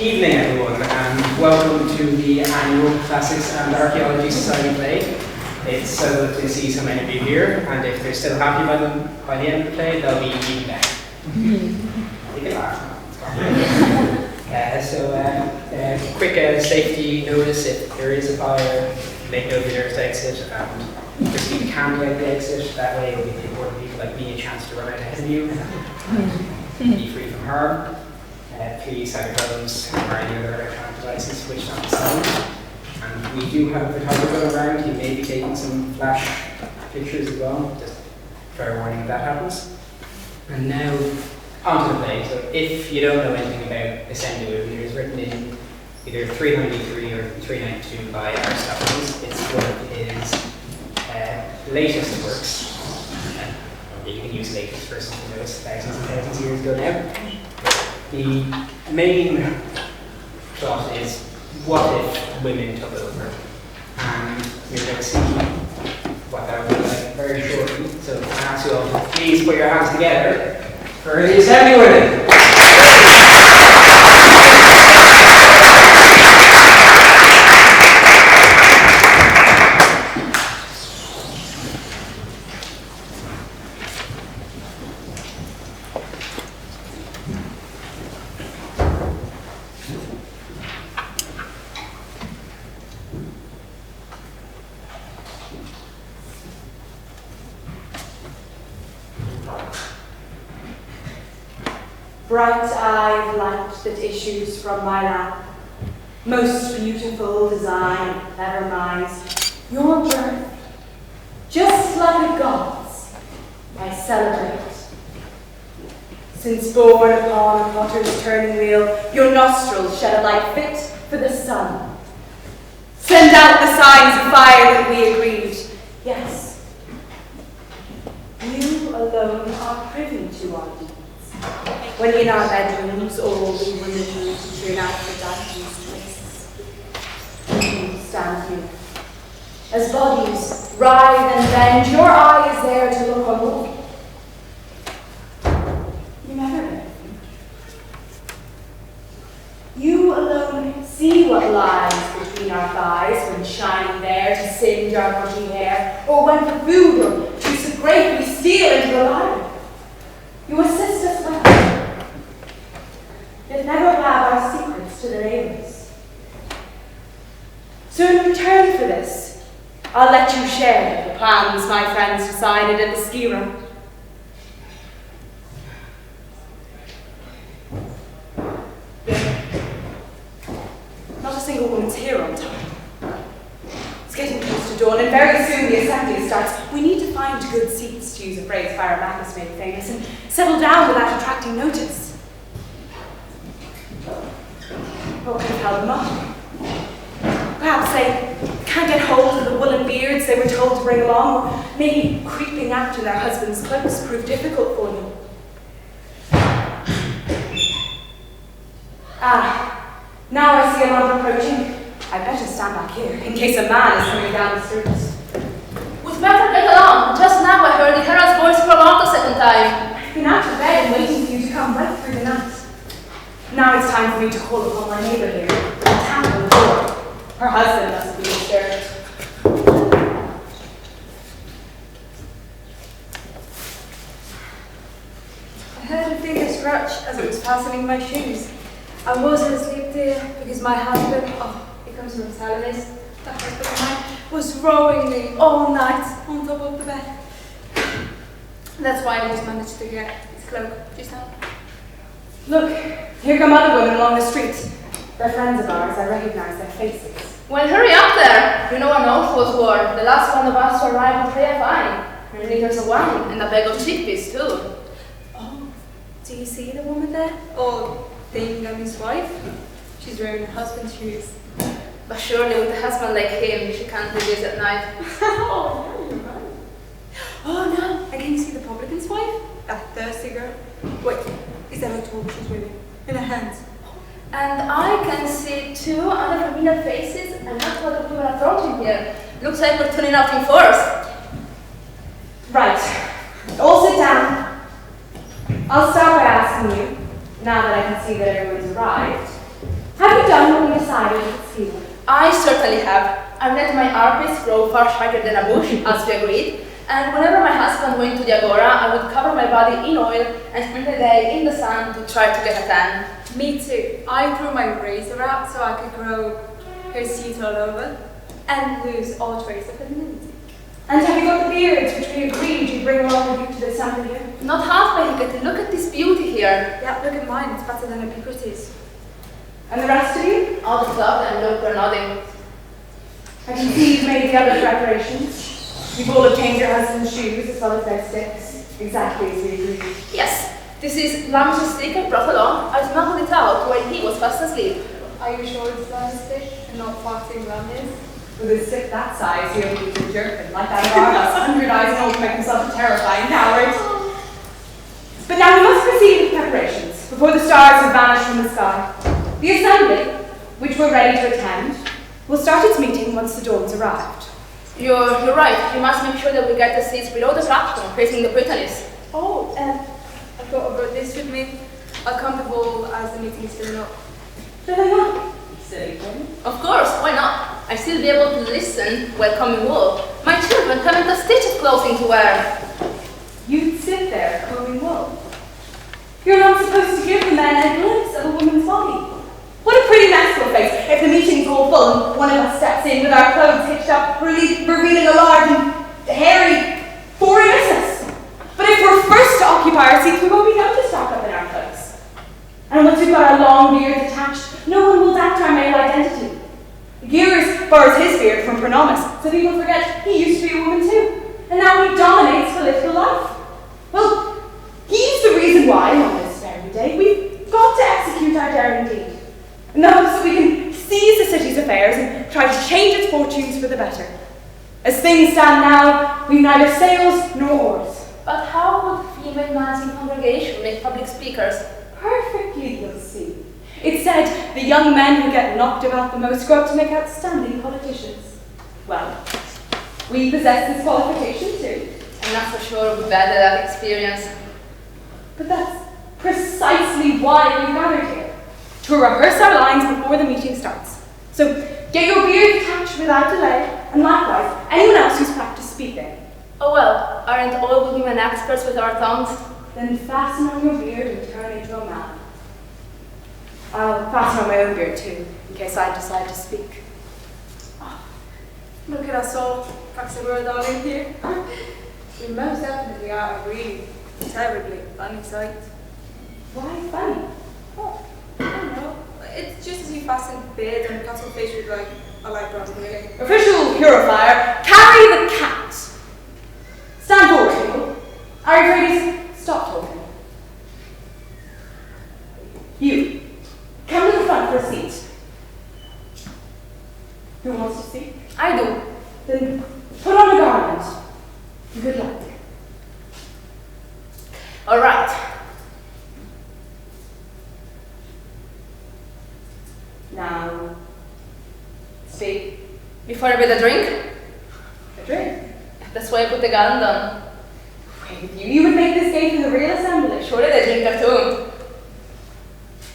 evening, everyone, and welcome to the annual Classics and Archaeology Society play. It's so good to see so many of you here, and if they're still happy by the end of the play, they'll be even better. You can laugh. Quick safety notice: if there is a fire, make no nearest exit, and just keep a candle at the exit. That way, it will give the important people like me a chance to run out ahead of you and be free from harm. Please have your phones or any other electronic devices switched on silent. And we do have a photographer around. He may be taking some flash pictures as well. Just fair warning if that happens. And now, onto the play. So if you don't know anything about Assemblywomen, it was written in either 393 or 392 by Aristophanes. It's one of his latest works. You can use latest for something that was thousands and thousands of years ago now. The main plot is, what if women took over? And you're going to see what that would look like very shortly. So I ask you all to please put your hands together for the Assemblywomen. Bright-eyed light that issues from my lap, most beautiful design ever mine, your birth, just like a god's, I celebrate. Since born upon a potter's turning wheel, your nostrils shed a light fit for the sun. Send out the signs of fire that we agreed. Yes, you alone are privy to our deeds. When in our bedrooms, all the women move to turn out for Dante's twists. You stand here. As bodies writhe and bend, your eye is there to look on all. You never know. You alone see what lies between our thighs when shining there to singe our bushy hair, or when for food or juice of grape we steal into the library. You assist us well, yet never blab our secrets to the neighbours. So in return for this, I'll let you share the plans my friends decided at the ski run. Not a single woman's here on time. It's getting close to dawn, and very soon the assembly starts. We need to find good seats, to use a phrase Farré made famous, and settle down without attracting notice. What could have held them up? Perhaps they can't get hold of the woolen beards they were told to bring along, or maybe creeping out in their husbands' cloaks proved difficult for them. Now I see a man approaching. I'd better stand back here, in case a man is coming down the street. We'd better get along. Just now I heard the Herald's voice prolonged a second time. I've been out of bed and waiting for you to come right through the night. Now it's time for me to call upon my neighbour here, and tap on the door. Her husband must be disturbed. I heard a finger scratch as it was fastening my shoes. I wasn't asleep there because my husband, it comes from Salamis, that husband of mine, was rowing me all night on top of the bed. That's why I just managed to get his cloak just now. Look, here come other women along the street. They're friends of ours, I recognize their faces. Well, hurry up there. You know our oath was war. The last one of us to arrive with 3 fine, and liters of wine, and a bag of chickpeas too. Oh, do you see the woman there? Oh, thinking I'm his wife? She's wearing her husband's shoes. But surely with a husband like him, she can't do this at night. Oh, no, you're right. Oh no, and can you see the publican's wife? That thirsty girl. Wait, is that a tool she's wearing? In her hands. And I can see 2 other familiar faces, and that's what the people are approaching here. Looks like we're turning out in force. Right, all sit down. I'll start by asking you, now that I can see that everyone's arrived, I certainly have. I've let my armpits grow far shorter than a bush, as we agreed, and whenever my husband went to the agora, I would cover my body in oil and spend the day in the sun to try to get a tan. Me too. I threw my razor out so I could grow hirsute all over and lose all trace of femininity. And have you got the beards which we agreed you'd bring along with you to the assembly here? Not halfway, Hecate. Look at this beauty here. Yeah, look at mine. It's better than Epicurus. And the rest of you? All the club and look, they're nodding. I can see you've made the other preparations. You've all obtained your husband's shoes as well as their sticks, exactly as we agreed. Yes, this is Lam's stick I brought along. I smuggled it out when he was fast asleep. Are you sure it's not a stick and not farting around his? With a stick that size, you only need to jerk it like that of Argos. 100 eyes and all to make himself a terrifying coward. But now we must proceed with preparations before the stars have vanished from the sky. The assembly, which we're ready to attend, will start its meeting once the dawn's arrived. You're right. You must make sure that we get the seats below the platform, facing the Britannies. Oh, I thought I brought this with me. I'll come to ball as the meeting is filling up. Filling up? Silly thing. Of course, why not? I'll still be able to listen while coming wool. My children haven't a stitch of clothing to wear. You'd sit there combing wool. You're not supposed to give the men a glimpse of a woman's body. What a pretty mess we'll face if the meeting's all full and one of us steps in with our clothes hitched up, revealing a large and hairy, foreign missus. But if we're first to occupy our seats, we won't be known to stock up in our clothes. And once we've got our long beards attached, no one will doubt our male identity. Gears borrows his beard from Chremes, so people forget he used to be a woman too, and now he dominates political life. Well, he's the reason why, on this very day, we've got to execute our daring deed. In the hopes that we can seize the city's affairs and try to change its fortunes for the better. As things stand now, we've neither sails nor oars. But how would female nuns in congregation make public speakers? Perfectly, you'll see. It's said the young men who get knocked about the most grow up to make outstanding politicians. Well, we possess this qualification too. I'm not so sure we've added that experience. But that's precisely why we've gathered here. To rehearse our lines before the meeting starts. So get your beard attached without delay, and likewise, anyone else who's practiced speaking. Oh well, aren't all women experts with our tongues? Then fasten on your beard and turn into a man. I'll fasten on my own beard too, in case I decide to speak. Oh, look at us all, Praxagora darling here. We most definitely are a really terribly funny sight. Why funny? Oh, I don't know. It's just as you fasten the beard and cut off face with like a light brown really. Official purifier, carry the cat. Stand forward, people. Ari, stop talking. You, come to the front for a seat. Who wants to speak? I do. Then put on a garment. Good luck. All right. Now, speak. Before I get a drink? A drink? That's why I put the gun down. Wait, you would make this game for the real assembly. Surely they drink that too.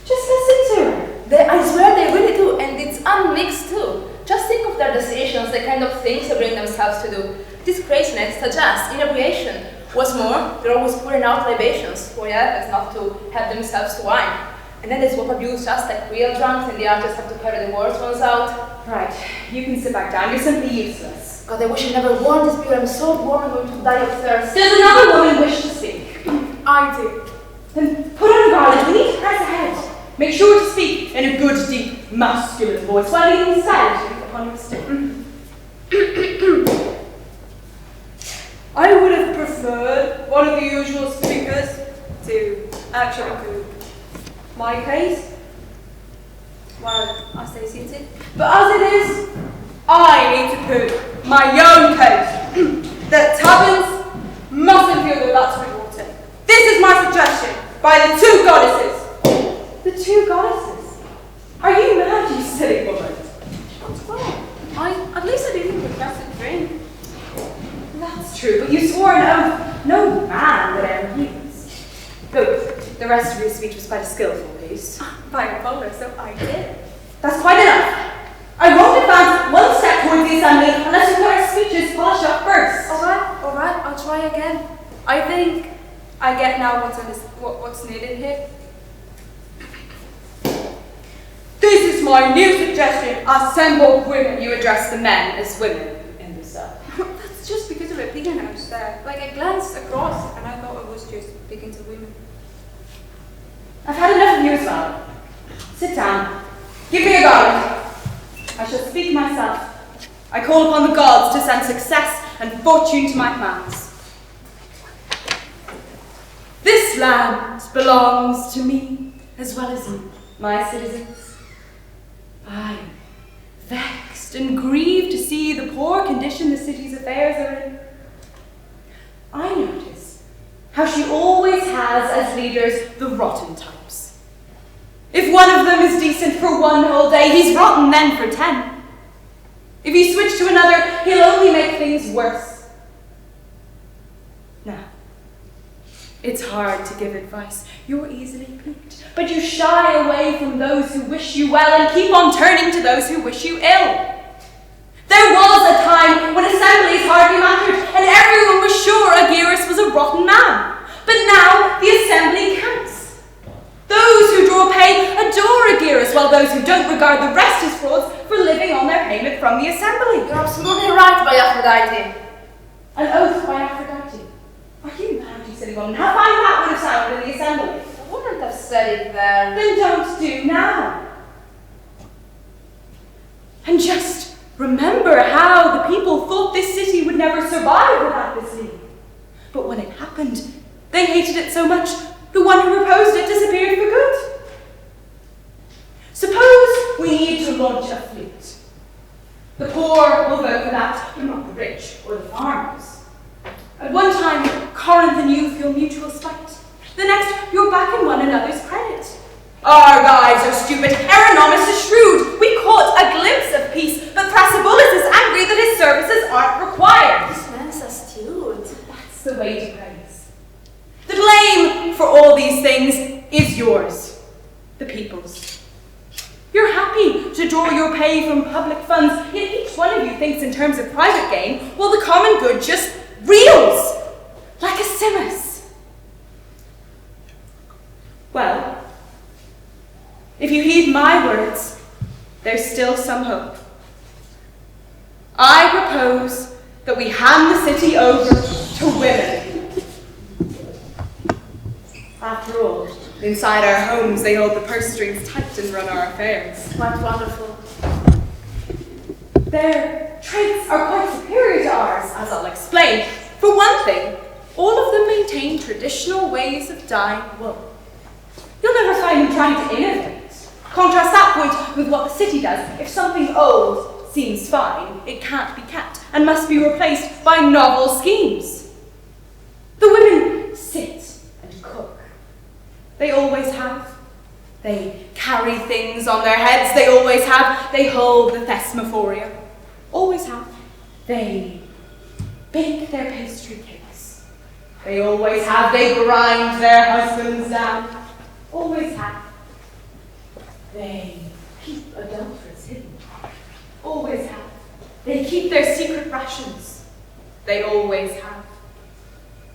Just listen to her. I swear they really do, and it's unmixed too. Just think of their decisions, the kind of things they bring themselves to do. This craziness suggests inebriation. What's more, they're always pouring out libations, for as not to help themselves to wine. And then they swap abuse just like real drunks, and the artists have to carry the worst ones out. Right, you can sit back down. You're simply useless. God, I wish I never worn this beer. I'm so warm, I'm going to die of thirst. Does another woman wish to speak? I do. Then put on a garland. We need to press ahead. Make sure to speak in a good, deep, masculine voice while leaning silently upon your stick. I would have preferred one of the usual speakers to actually include my case while I stay seated. But as it is, I need to put my own case. That taverns mustn't feel that that's revolting. This is my suggestion by the two goddesses. The two goddesses? Are you mad, you silly woman? At least I didn't request a drink. That's true, but you swore an oath no man would ever use. Good. The rest of your speech was quite a skillful piece. By a bowler, so I did. That's quite enough. I won't I think I get now what's needed here. This is my new suggestion. Assemble women. You address the men as women in the cell. That's just because of a picking house there. Like, I glanced across and I thought it was just picking to women. I've had enough of you as well. Sit down. Give me a garland. I shall speak myself. I call upon the gods to send success and fortune to my plans. This land belongs to me as well as you, my citizens. I am vexed and grieved to see the poor condition the city's affairs are in. I notice how she always has as leaders the rotten types. If one of them is decent for one whole day, he's rotten then for 10. If you switch to another, he'll only make things worse. Now, it's hard to give advice. You're easily piqued, but you shy away from those who wish you well and keep on turning to those who wish you ill. There was a time when assemblies hardly mattered, and everyone was sure Argyris was a rotten man. But now the assembly counts. Those who draw pay adore Argyris, while those who don't regard the rest as frauds for living on their payment from the assembly. You're absolutely right, by Aphrodite. An oath by Aphrodite. Are you mad, you silly woman? How fine that would have sounded in the assembly. I wouldn't have said it there. Then don't do now. And just remember how the people thought this city would never survive without this league. But when it happened, they hated it so much, the one who proposed it disappeared for good. Suppose we need to launch a fleet. The poor will vote for that, but not the rich or the farmers. At one time, Corinth and you feel mutual spite. The next, you're back in one another's credit. Our guides are stupid, Aristophanes is shrewd. We caught a glimpse of peace, but Praxagora is angry that his services aren't required. This man's astute. That's the way to praise. The blame for all these things is yours, the people's. You're happy to draw your pay from public funds, yet each one of you thinks in terms of private gain, while the common good just reels like a simus. Well, if you heed my words, there's still some hope. I propose that we hand the city over to women. After all, inside our homes, they hold the purse strings tight and run our affairs. Quite wonderful. Their traits are quite superior to ours, as I'll explain. For one thing, all of them maintain traditional ways of dyeing wool. You'll never find them trying to innovate. Contrast that point with what the city does. If something old seems fine, it can't be kept and must be replaced by novel schemes. The women sit and cook. They always have. They carry things on their heads. They always have. They hold the thesmophoria. Always have. They bake their pastry cakes. They always have. They grind their husbands down. Always have. They keep adulterers hidden. Always have. They keep their secret rations. They always have.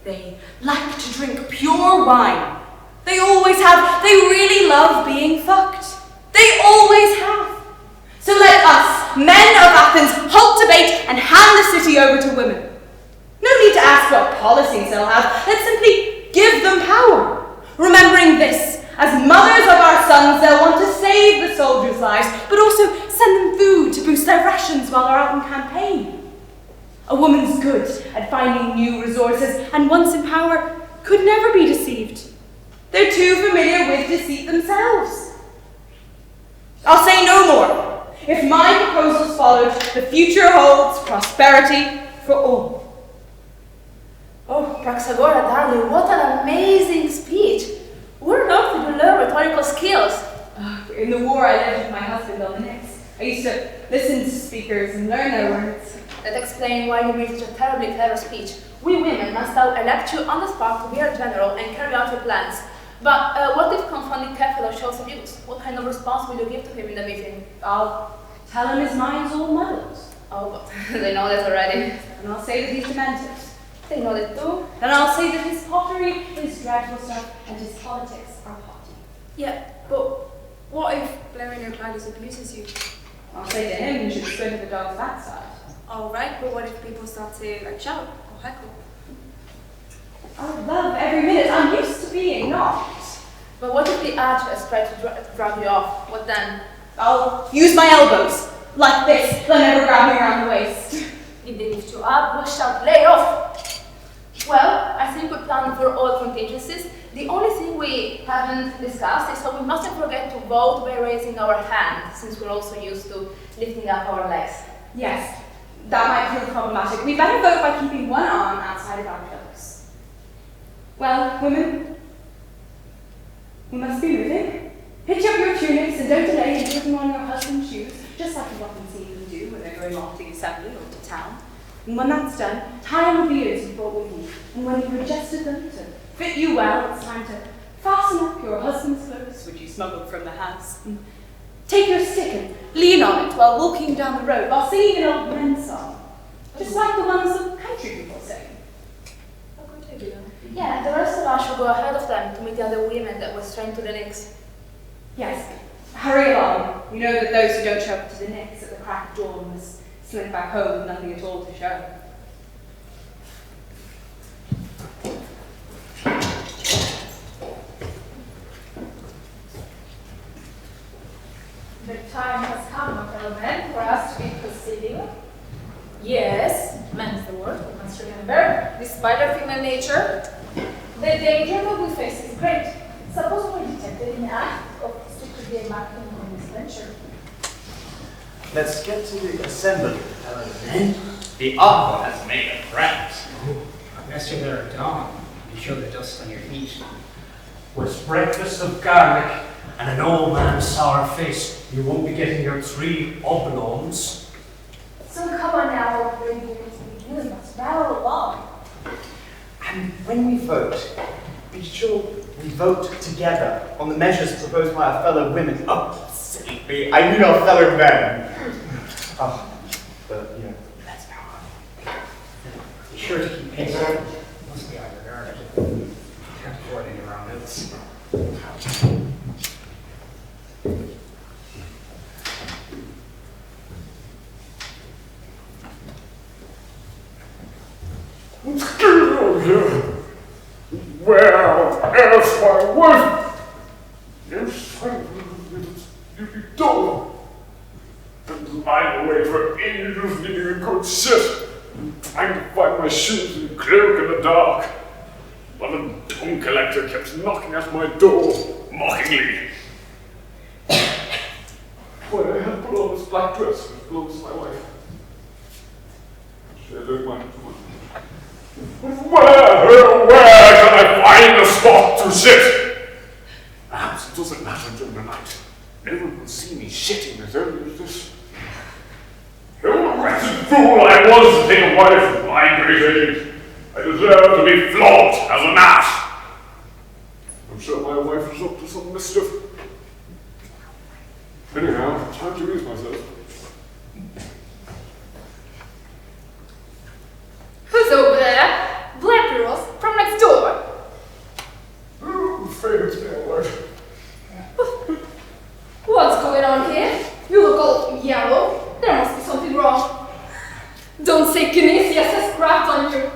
They like to drink pure wine. They always have. They really love being fucked. They always have. So let us, men of Athens, halt debate and hand the city over to women. No need to ask what policies they'll have. Let's simply give them power. Remembering this, as mothers of our sons, they'll want to save the soldiers' lives, but also send them food to boost their rations while they're out on campaign. A woman's good at finding new resources, and once in power, could never be deceived. They're too familiar with deceit themselves. I'll say no more. If my proposal's followed, the future holds prosperity for all. Oh, Praxagora, darling, what an amazing speech. Where on earth did you learn rhetorical skills? In the war, I lived with my husband on the Nix. I used to listen to speakers and learn their words. That explains why you made such a terribly clever speech. We women must now elect you on the spot to be our general and carry out your plans. But what if confounded Kepler shows abuse? What kind of response will you give to him in the meeting? I'll tell him his mind's all muddled. Oh, but they know that already. And I'll say that he's demented. They nodded too. Then I'll say that his pottery is dreadful stuff and his politics are potty. Yeah, but what if Blepyros abuses you? I'll say to him, you should spit at the dog's backside. Alright, but what if people start to shout or heckle? I love every minute. I'm used to being knocked. But what if the archers try to drag you off? What then? I'll use my elbows, like this. They'll never grab me around the waist. If they lift you up, we'll shout, lay off! Well, I think we plan for all contingencies. The only thing we haven't discussed is how we mustn't forget to vote by raising our hand, since we're also used to lifting up our legs. Yes, that might prove problematic. We better vote by keeping one arm outside of our cloaks. Well, women, we must be moving. Hitch up your tunics and don't delay in putting on your husband's shoes, just like you often see them do when they're going off to the assembly or to town. And when that's done, tie on the beards you brought with you, and when you've adjusted them to fit you well, it's time to fasten up your husband's clothes, which you smuggled from the house, and take your stick and lean on it while walking down the road, while singing an old men's song, just like the ones the country people sing. A good idea. Yeah, and the rest of us will go ahead of them to meet the other women that were straying to the Nicks. Yes, hurry along. You know that those who don't show up to the Nicks at the crack of dawn must slink back home with nothing at all to show. The time has come, my fellow men, for us to be proceeding. Yes, man is the word, we must remember. Despite our female nature, The danger that we face is great. Suppose we're detected in the act of secretly embarking on this venture. Let's get to the assembly, fellow men. The opera has made a friend. Unless you're there at dawn, you show the dust on your feet. With breakfast of garlic and an old man's sour face, you won't be getting your 3 oblongs. So come on now, old lady, we really must rattle along. And when we vote, be sure we vote together on the measures proposed by our fellow women. Oh, silly me, I mean our fellow men. Oh, but, let's go on. Be sure to keep pace. Must be on your guard. Can't afford any wrong notes. Where is my wife? Yes, you be Dora. Been lying away for ages needing a good shit. Trying to find my shoes and cloak in the dark. But a dumb collector kept knocking at my door, mockingly. When I had put on this black dress, it blows my wife. She don't mind. Where can I find a spot to sit? Perhaps it doesn't matter during the night. No one will see me shitting as early as this. What a wretched fool I was to take a wife of my great age. I deserve to be flogged as an ass. I'm sure my wife is up to some mischief. Anyhow, time to amuse myself. Who's over there? Blepyros from next door. Oh, favourite me, alright. What's going on here? You look all yellow. There must be something wrong. Don't say Kinesias has cracked on you.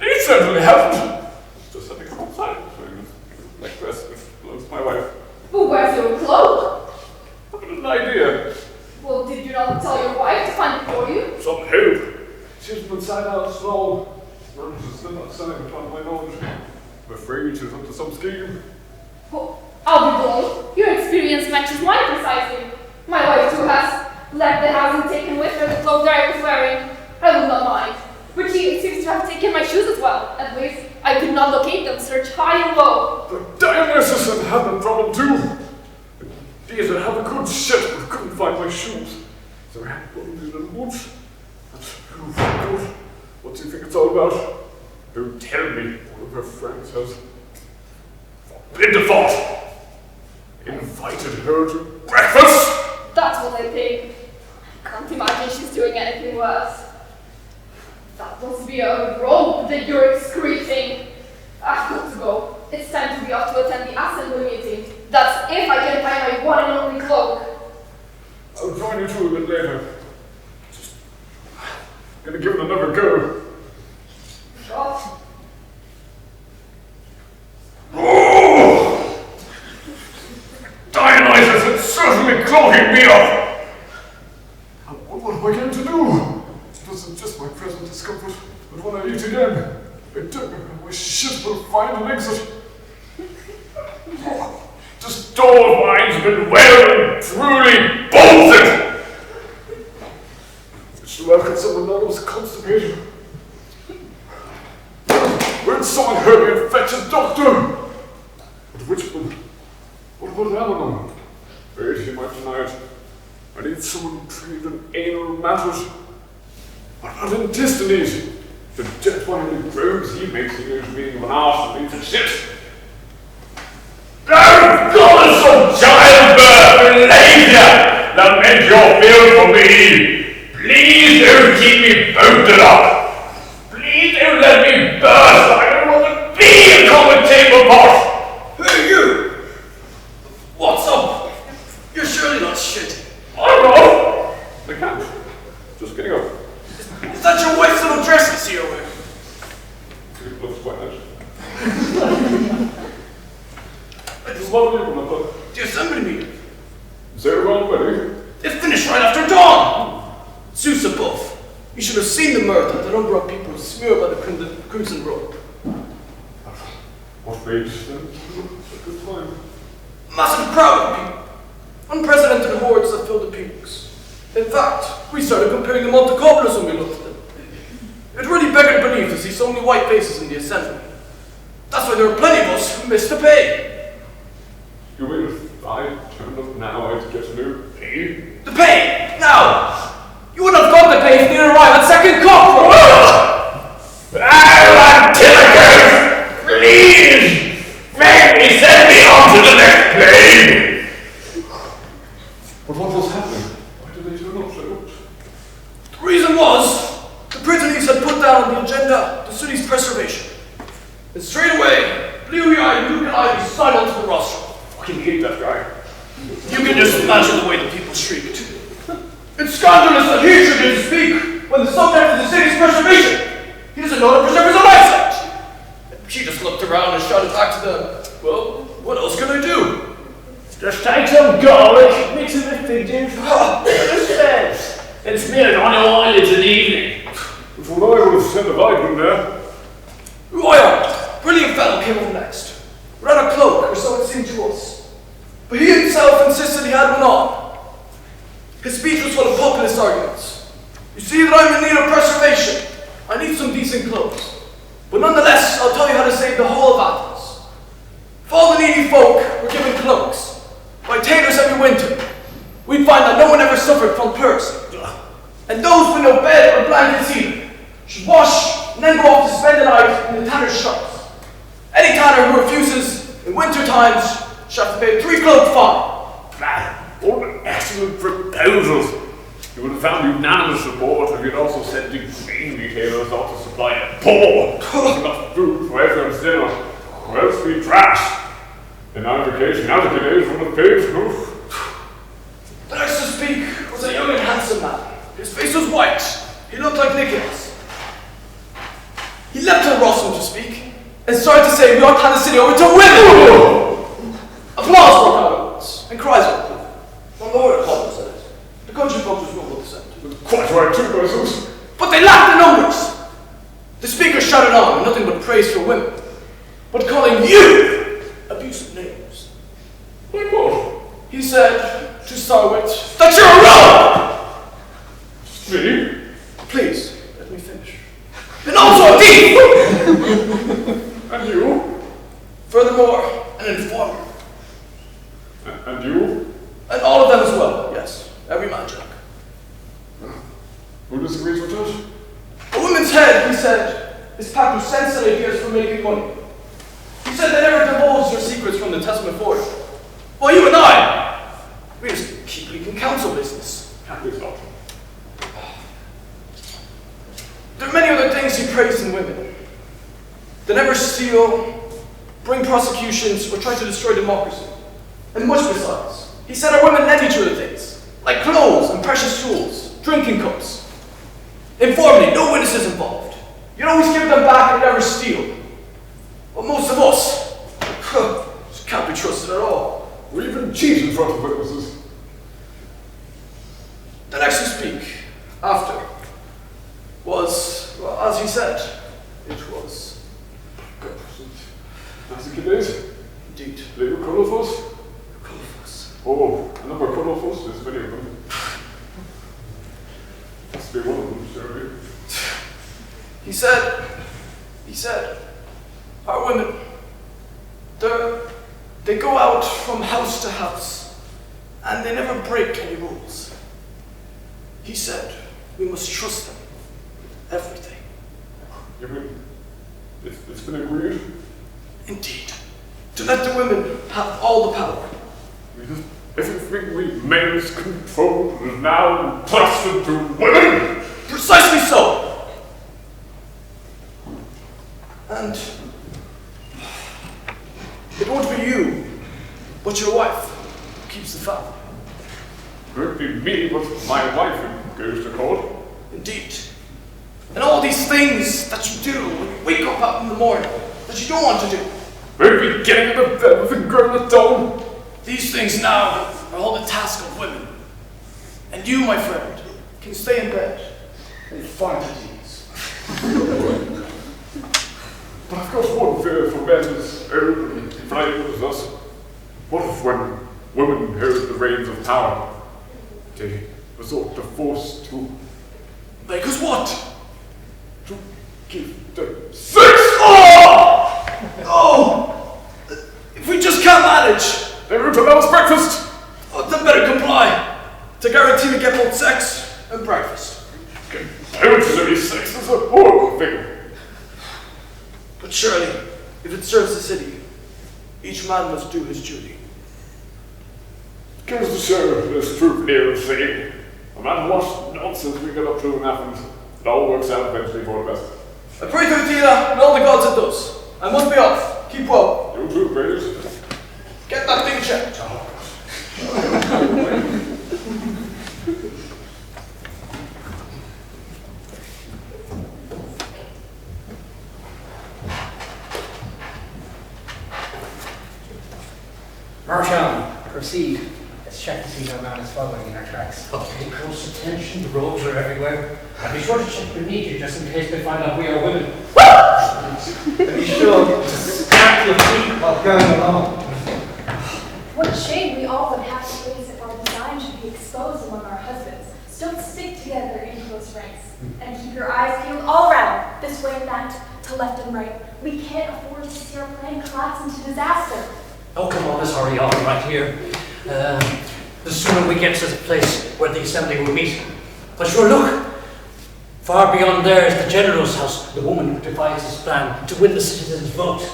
He certainly hasn't. Just having some silence wearing this black dress which blows my wife. But where's your cloak? I've got an idea. Well, did you not tell your wife to find it for you? Some hope. She's been inside out small. She's still not selling upon my knowledge. I'm afraid she's up to some scheme. Well, I'll be blown. Your experience matches mine precisely. My wife too has left the house and taken with her the clothes that I was wearing. I would not mind. But she seems to have taken my shoes as well. At least, I could not locate them, search high and low. The Dionysus had had that problem too. These had a good shit but couldn't find my shoes. So I had put them in the woods. And who knows? What do you think it's all about? Don't tell me one of her friends has forbid the thought. Invited her to breakfast? That's what I think. I can't imagine she's doing anything worse. That must be a rope that you're excreting. I've got to go. It's time to be off to attend the assembly meeting. That's if I can find my one and only cloak. I'll join you two a bit later. Just gonna give it another go. What? Oh! Dionysus is certainly clogging me up! What am I going to do? It wasn't just my present discomfort, but when I eat again, I should will find an exit. This door of mine's been well and truly bolted! Which do I get someone that was constipated? Where'd someone hurry and fetch a doctor? But which one? What about Alánagh? Wait, he might deny it. I need someone trained in anal matters. What about Antisthenes? The dead one who grows, he makes the news meaning of an arse and leaves a shit. Oh, goddess of childbirth, Elisa, lament your fear for me. Please don't keep me bolted up. Please don't let me burst. I don't want to be a common table pot. Who are you? What's up? You're surely not shit. I'm not. I can't. Just getting up. Is that your wife's little dress I see her wearing? It looks quite nice. It's lovely when I thought. The assembly meeting. Is everyone ready? It finished right after dawn. Zeus above. You should have seen the mirth that the number of people smeared by the crimson robe. What made them a good time? Massive crowd of people. Unprecedented hordes that filled the peaks. In fact, we started comparing them all to cobblers when we looked at them. It really beggared belief to see so many white faces in the assembly. That's why there were plenty of us who missed the pay. You mean if I turned up now, I'd get a new pay? The pay! Now! You wouldn't have got the pay if you didn't arrive at second cock! Antilochus! Please! Make me send me on to the next plane! But what was happening? Why did they turn up so much? The reason was, the Britannies had put down on the agenda the city's preservation. And straight away, bleary-eyed Luke and Ivy signed onto the roster. Fucking hate that guy. You can just imagine the way the people shrieked. It's scandalous that he should get to speak when the subject of the city's preservation. He doesn't know how to preserve his own eyesight. She just looked around and shouted back to them, well, what else can I do? Just take some garlic, mix it with fig juice, and smear it on your eyelids in the evening. That's what I would have said if I'd been there. Royal, brilliant fellow came up next. Ran a cloak, or so it seemed to us. But he himself insisted he had one on. His speech was full of populist arguments. You see that I'm in need of preservation. I need some decent clothes. But nonetheless, I'll tell you how to save the whole of Athens. If all the needy folk were given cloaks, by tailors every winter, we'd find that no one ever suffered from pleurisy. And those with no bed or blankets either should wash and then go off to spend the night in the tanner's shops. Any tanner who refuses in winter times shall have to pay a 3-cloak fine. What an excellent proposal! You would have found unanimous support if you'd also said the grain retailers ought to supply the poor enough food for everyone's dinner, or else be trash. In our vacation out of the days when the pigs move. The next to speak was a young and handsome man. His face was white. He looked like Nicholas. He leapt to Rostam to speak and started to say we ought to hand the city over to women! Applause broke out at once, and cries were applauded. From the whole club said it. The country folk was well dissent. Quite right too, persons. But they lacked the numbers! The speaker shouted on, with nothing but praise for women, but calling you abusive names. Like what? He said, to start with, that you're a rogue! Me? Please, let me finish. And also a thief! And you? Furthermore, an informer. And you? And all of them as well, yes. Every man, Jack. Who disagrees with us? A woman's head, he said, is packed with sense and ideas for making money. He said they never divulged their secrets from the Testament forge. Well, you and I, we just keep leaking council business. Can't be stopped. There are many other things praise in women. They never steal, bring prosecutions, or try to destroy democracy. And much besides. He said our women lend each other things, like clothes and precious jewels, drinking cups. Informally, no witnesses involved. You'd always give them back and never steal. But most of us, just can't be trusted at all. We even cheat in front of witnesses. The next to speak, after, was, well, as he said, it was. Classic it is. Indeed. Leave colourfuls? Colourfuls. Oh, a number of colourfuls, there's many of them. Must be one of them, surely. He said, our women, they go out from house to house, and they never break any rules. He said, we must trust them with everything. You mean, it's been agreed? Indeed. To let the women have all the power. Because everything we made is controlled is now entrusted to women! Precisely so! And it won't be you, but your wife, who keeps the family. It won't be me, but my wife who goes to court. Indeed. And all these things that you do when you wake up out in the morning that you don't want to do. Won't be getting out of bed with a girl at dawn. These things now are all the task of women. And you, my friend, can stay in bed and find at ease. But I've got one fear for men as old and frail as us. What if when women hold the reins of power, they resort to force to... Like us what? To give them sex? Oh! Oh! If we just can't manage, they won't allow us breakfast. Oh, then better comply to guarantee we get both sex and breakfast. Compulsory sex is a horrible thing. But surely, if it serves the city, each man must do his duty. Goes to show there's truth near the saying. No matter what nonsense we get up to in Athens, it all works out eventually for the best. I pray to Athena and all the gods it does. I must be off. Keep well. You too, Blepyros. Get that thing checked. Marshal, proceed. Let's check to see no man is following in our tracks. Pay close attention, the roads are everywhere. And be sure to check beneath you just in case they find out we are women. And be sure to stamp your feet while going along. What a shame we all would have to face if our design should be exposed among our husbands. So don't stick together in close ranks. And keep your eyes peeled all around, this way and that, to left and right. We can't afford to see our plan collapse into disaster. Oh, come on, let's hurry on right here. The sooner we get to the place where the assembly will meet. But sure, look! Far beyond there is the general's house, the woman who devised this plan to win the citizens' vote.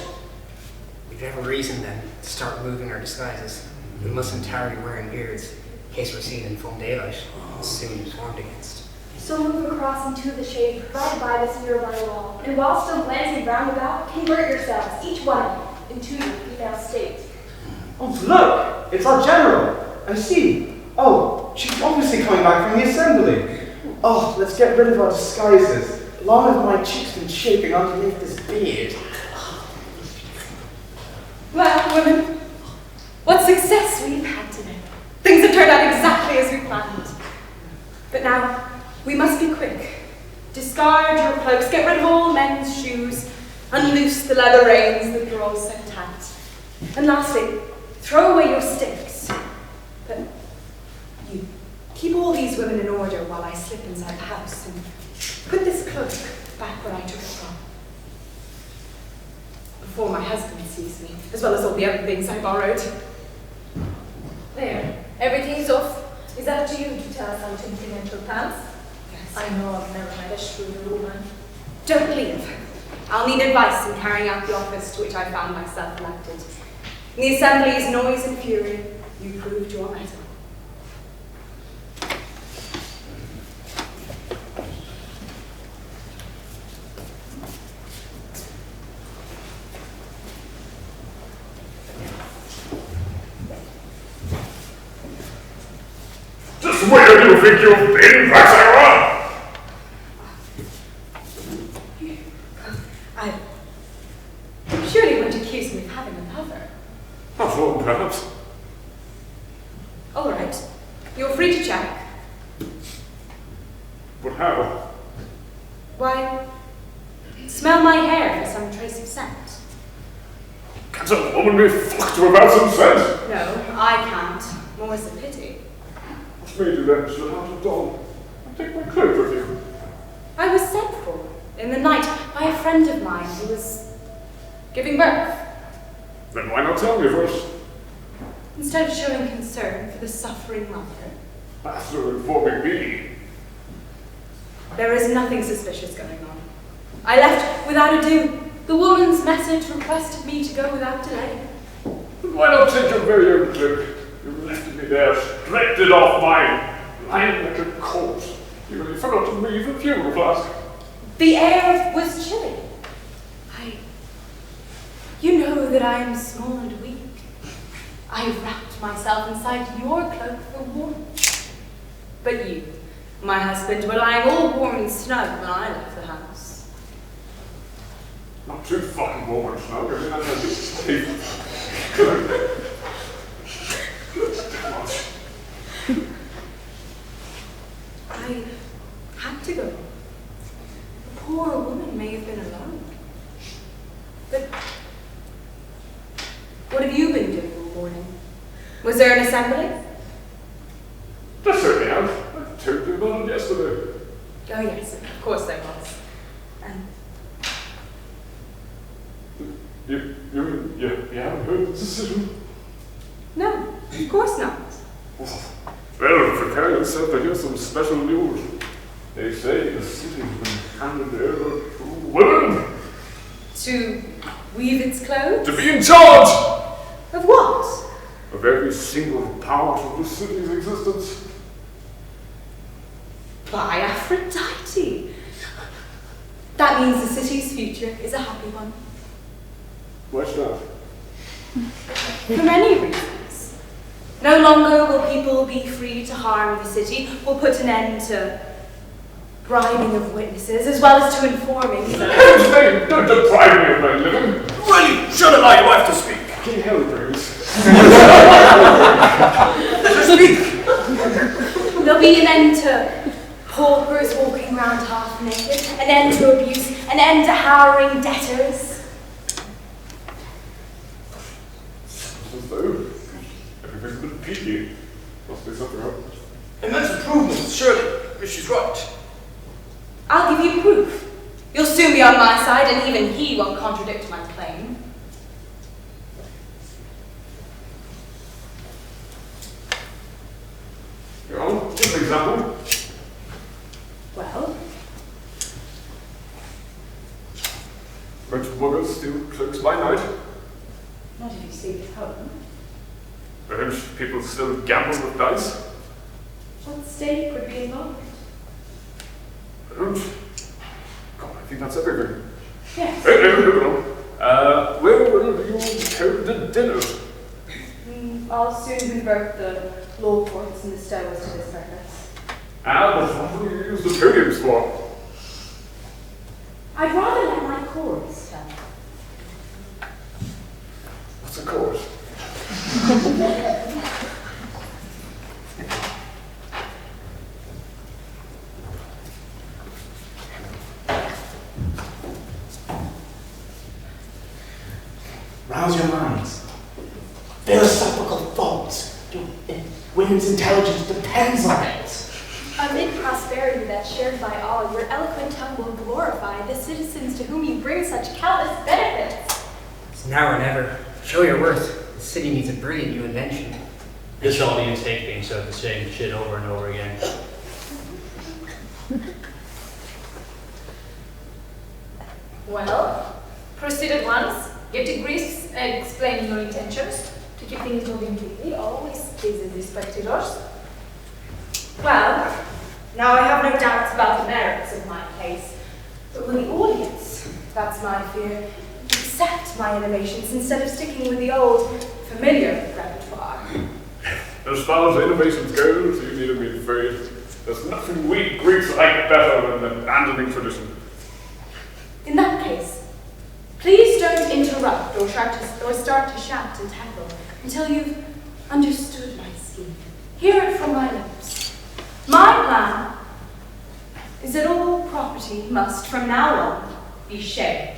We've every reason then to start removing our disguises. We mustn't tarry wearing beards in case we're seen in full daylight and soon warned against. So move across into the shade provided by this nearby wall, and while still glancing round about, convert yourselves, each one of you, into your female state. Oh, look! It's our general! And see! Oh, she's obviously coming back from the assembly. Oh, let's get rid of our disguises. Long have my cheeks been shaping underneath this beard. Well, women, what success we've had today. Things have turned out exactly as we planned. But now, we must be quick. Discard your cloaks, get rid of all men's shoes, unloose the leather reins that draw so tight. And lastly, throw away your sticks. But you, keep all these women in order while I slip inside the house and put this cloak back where I took it from. Before my husband sees me, as well as all the other things I borrowed. There, everything's off. Is that up to you to tell us how to implement your plans? Yes. I know I've never met a shrewd woman. Don't leave. I'll need advice in carrying out the office to which I found myself elected. In the assembly's noise and fury, you proved your mettle. Where do you think you've been, Praxagora? I surely won't accuse me of having a lover. Not one, perhaps. All right. You're free to check. But how? Why, smell my hair for some trace of scent. Can't a woman be fucked without some scent? No, I can't. More's a pity. What made you then slip out of dawn and take my cloak with you? I was sent for in the night by a friend of mine who was giving birth. Then why not tell me first? Instead of showing concern for the suffering mother. After informing me. There is nothing suspicious going on. I left without ado. The woman's message requested me to go without delay. Then why not take your very own cloak? You left me there, stripped it off mine, lying like a corpse. You really forgot to leave a funeral flask. The air was chilly. You know that I am small and weak. I wrapped myself inside your cloak for warmth. But you, my husband, were lying all warm and snug when I left the house. Not too fucking warm and snug, I mean, that's I had to go. The poor woman may have been alone. But what have you been doing all morning? Was there an assembly? There certainly have. I told you about it yesterday. Oh yes, of course there was. And You haven't heard the decision? no, of course not. Well, prepare yourself to hear some special news. They say the city's been handed over to women. To weave its clothes? To be in charge Of what? of every single part of the city's existence. By Aphrodite. That means the city's future is a happy one. What's that? For many reasons. No longer will people be free to harm the city. We'll put an end to bribing of witnesses, as well as to informing. Don't deprive me of my living. Really, should allow your wife to speak. King Herald, Speak. There'll be an end to paupers walking around half naked, an end to abuse, an end to harrowing debtors. as though everything's been peaky. Must be something else. Immense improvements, surely, if she's right. I'll give you proof. You'll soon be on my side, and even he won't contradict my claim. Go on, give an example. Well, French buggers steal cloaks by night. not if you sleep at home. French people still gamble with dice. What stake would be involved? God, I think that's everything. Yes. Where will you hold the dinner? I'll soon convert the law courts and the stowers to this purpose. But what will you use the podiums for? I'd rather let my chorus tell. What's a chorus? Rouse your minds. Philosophical thoughts. Women's intelligence depends on it. Amid prosperity that's shared by all, your eloquent tongue will glorify the citizens to whom you bring such countless benefits. It's now or never. Show your worth. The city needs a brilliant new invention. This audience hate being said the same shit over and over again. Well, proceed at once. Give degrees explaining your intentions. To keep things moving quickly always pleases the spectators. Well, now I have no doubts about the merits of my case. But will the audience, that's my fear, accept my innovations instead of sticking with the old, familiar repertoire? As far as innovations goes, you needn't be afraid. There's nothing we Greeks like better than abandoning tradition. In that case, please don't interrupt or start to shout and tackle until you've understood my scheme. Hear it from my lips. My plan is that all property must, from now on, be shared.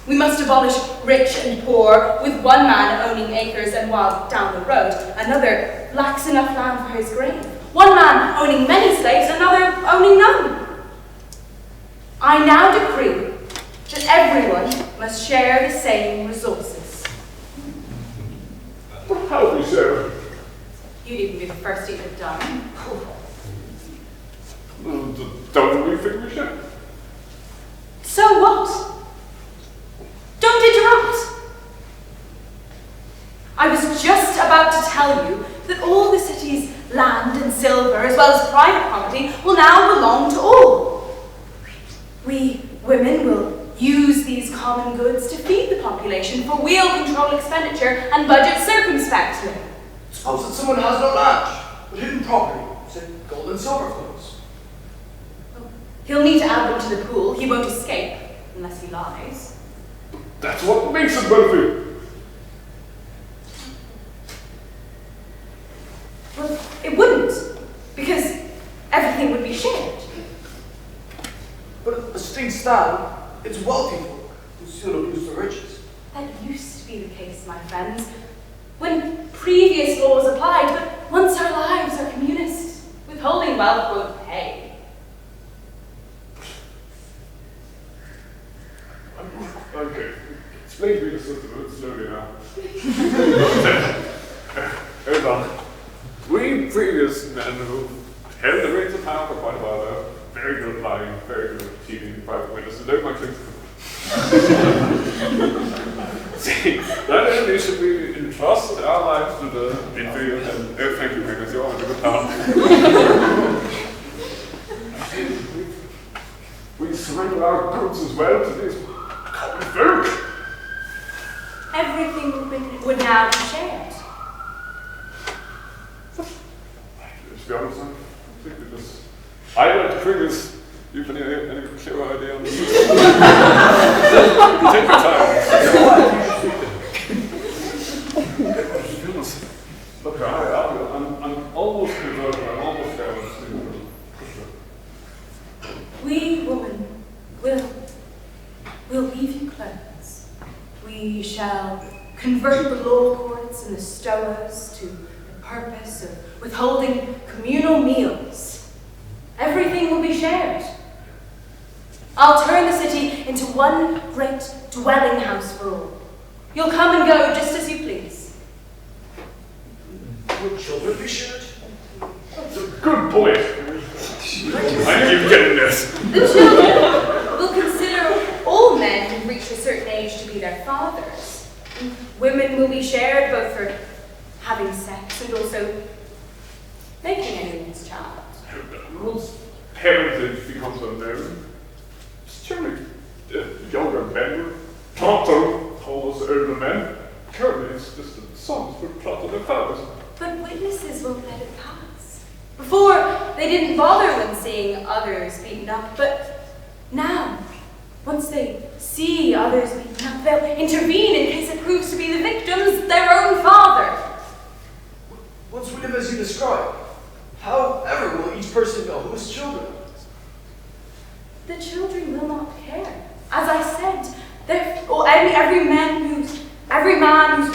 We must abolish rich and poor, with one man owning acres and while down the road, another lacks enough land for his grain. One man owning many slaves, another owning none. I now decree that everyone must share the same resources. How do we share? You'd even be the first to have done. Don't we think we should? So what? Don't interrupt! I was just about to tell you that all the city's land and silver, as well as private property, will now belong to all. We women will use these common goods to feed the population, for we'll control expenditure and budget circumspectly. Suppose that someone has no land, but hidden property, say gold and silver coins. He'll need to add them to the pool. He won't escape, unless he lies. That's what makes it wealthy. Well, it wouldn't, because everything would be shared. But as things stand, it's wealthy folk who still abuse the riches. That used to be the case, my friends, when previous laws applied, but once our lives are communist, withholding wealth will pay. Okay, explain to me the system a bit slowly now. Hold on. We previous men who held the reins of power for quite a while now, very good at lying, very good at cheating private witnesses, don't like things. See, not only should we entrust our lives to the inferior and thank you, because you're always a good town. We surrender our goods as well to these common folk. Everything would now be shared. To be honest, I think we just... I like Chremes. You've any clear idea on this? Take your time. Look, I'm almost converted. I'm almost there. We women will weave you clothes. We shall convert the law courts and the stowers to the purpose of withholding communal meals. Everything will be shared. I'll turn the city into one great dwelling house for all. You'll come and go just as you please. Will children be shared? That's a good point. I keep getting this. The children will consider all men who reach a certain age to be their fathers. Women will be shared both for having sex and also making a woman's child. Once parentage becomes unknown, surely younger men will talk to all those older men. Currently, it's just that sons would plot to their fathers. But witnesses won't let it pass. Before, they didn't bother when seeing others beaten up, but now, once they see others beaten up, they'll intervene in case it proves to be the victim's their own father. Once we live as you describe, however will each person know whose children? The children will not care. As I said, every man who's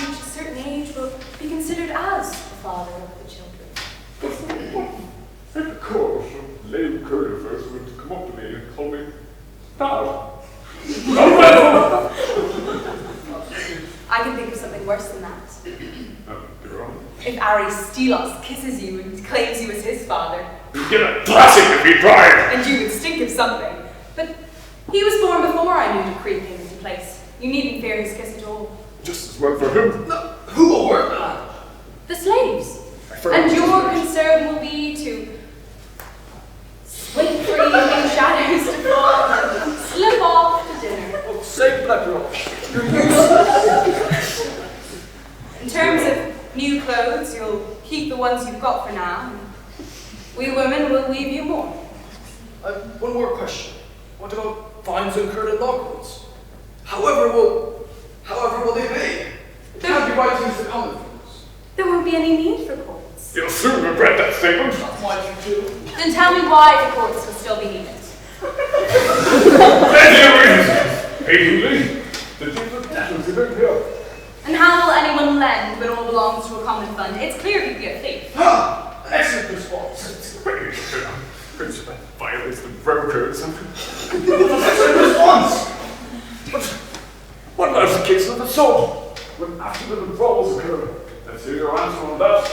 reached a certain age will be considered as the father of the children. Of course, some lame courier first would come up to me and call me Blau. I can think of something worse than that. Dora. If Aristophanes kisses you and claims you as his father, You'd get a classic if you tried. and you would stink of something. But he was born before I knew decree came into place. You needn't fear his kiss at all. Just as well for him. No, who will work that? The slaves. And your concern will be to wait for evening shadows to fall and slip off to dinner. Oh, say Blepyros. In terms of new clothes, you'll keep the ones you've got for now. We women will leave you more. One more question. What about fines incurred in law courts? However will they pay? It can't be right to use the common things. There won't be any need for courts. You'll soon regret that statement. That's why you do. Then tell me why the courts will still be needed. Patiently, the deeds of debtors you don't hear. And how will anyone lend when all belongs to a common fund? It's clear you'd be a thief. Ah, an excellent response. Principal violates the broker or something. Excellent response. But what about the case of assault? When after the withdrawals occur? Let's hear your answer on that.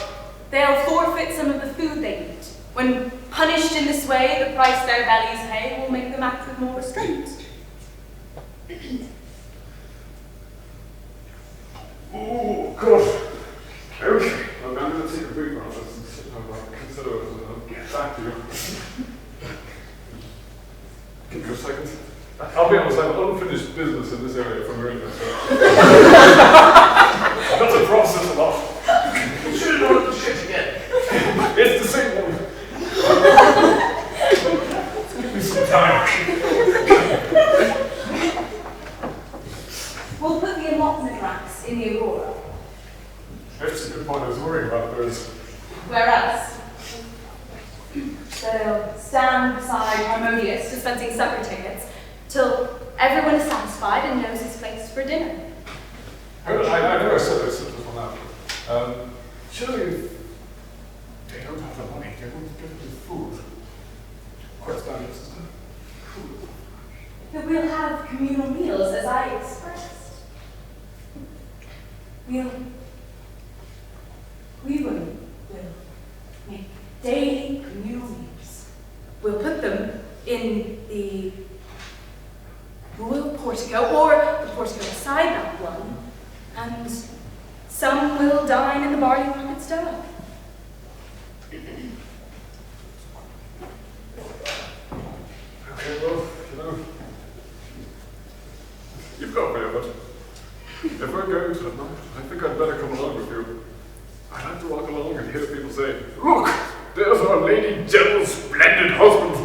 They'll forfeit some of the food they eat. When punished in this way, the price their bellies pay will make them act with more restraint. Oh, God. Okay, I'm going to take a breather on this and consider it and I'll get back to you. Give me a second. I'll be honest, I have unfinished business in this area from earlier, so. I've got to process a lot. You should have known the shit again. It's the same one. Give me some time. We'll put the allotment racks in the Aurora. That's a good point. I was worrying about those. Where else? They'll stand beside Harmonious, dispensing supper tickets, till everyone is satisfied and knows his place for dinner. I know I said this one out. Surely they don't have the money. They wouldn't give it the food. Quite standard system. But we'll have communal meals, as I expressed. We women will make daily communal meals. We'll put them in the royal portico, or the portico beside that one, and some will dine in the barley market stove. Okay, well, you've got me, but if we're going to the night, I think I'd better come along with you. I like to walk along and hear people say, "Look, there's our Lady General's splendid husband."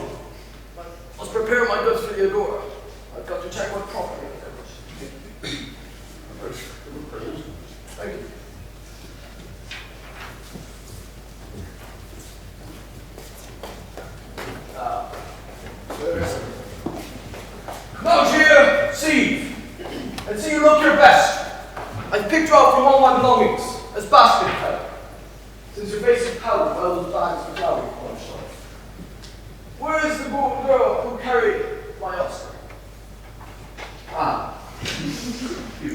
I must prepare my goods for the Agora. I've got to check what property I've got. Thank you. Come out here, see, and see you look your best. I've picked you out from all my belongings as basket help, since your face is powdered by those bags of flour you punched off. Where is the golden girl who carried my Oscar? Ah, you.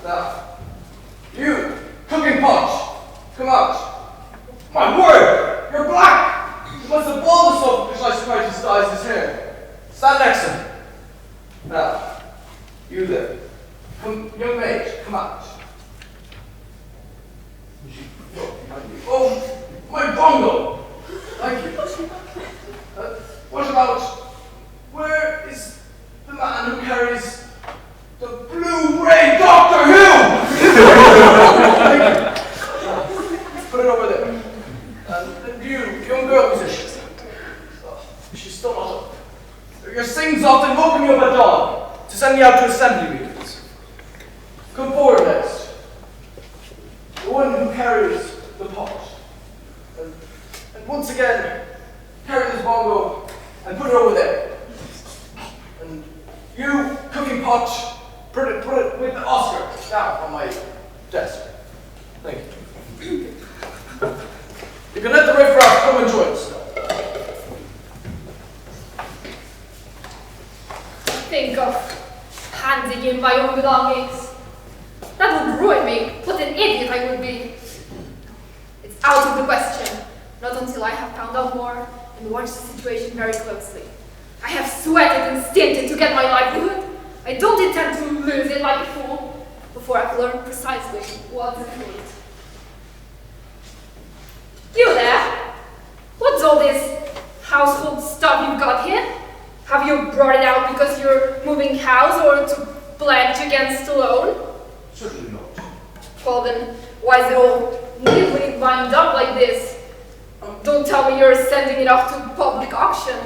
Now, you, cooking punch, come out. My word, you're black. You must have bald this off because I surprised his dyes his hair. Stand next to him. Now, you there. Come, young mage, come out. Oh, my bongo! Thank you. What about, where is the man who carries the Blu-ray Doctor Who? Thank you. Put it over there. And you, young girl musician. Oh, she's still not up. Your sing's often woken you up at dawn to send me out to assembly meetings. Come forward next. The one who carries the pot. And once again, carry this bongo and put it over there. And you, cooking pot, put it with the Oscar down on my desk. Thank you. You can let the riffraff come and join us. Think of handing in my own belongings. That would ruin me. What an idiot I would be. It's out of the question. Not until I have found out more and watched the situation very closely. I have sweated and stinted to get my livelihood. I don't intend to lose it like a fool before I've learned precisely what's at stake. You there? What's all this household stuff you've got here? Have you brought it out because you're moving house or to pledge against a loan? Certainly not. Well then, why is it all neatly lined up like this. Don't tell me you're sending it off to public auction.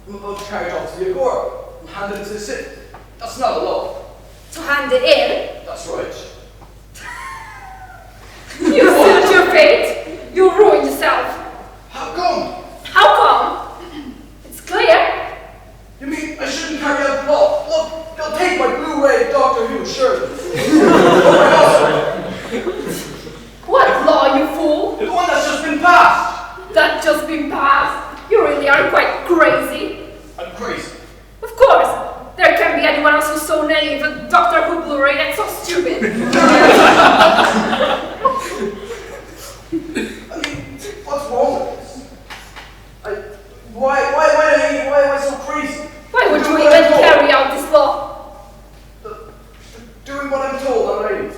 I'm about to carry it off to the Agora and hand it to the city. That's not a law. To hand it in? That's right. You suit your fate. You'll ruin yourself. How come? How come? It's clear. You mean I shouldn't carry out the law? Look, they'll take my Blu-ray Doctor Who, sure. What law, you fool? The one that's just been passed. That's just been passed. You really are quite crazy. I'm crazy. Of course. There can't be anyone else who's so naive a Doctor Who Blu-ray that's so stupid. I mean, what's wrong with this? Why am I so crazy? Why would you even carry out this law? Doing what I'm told, I'm right.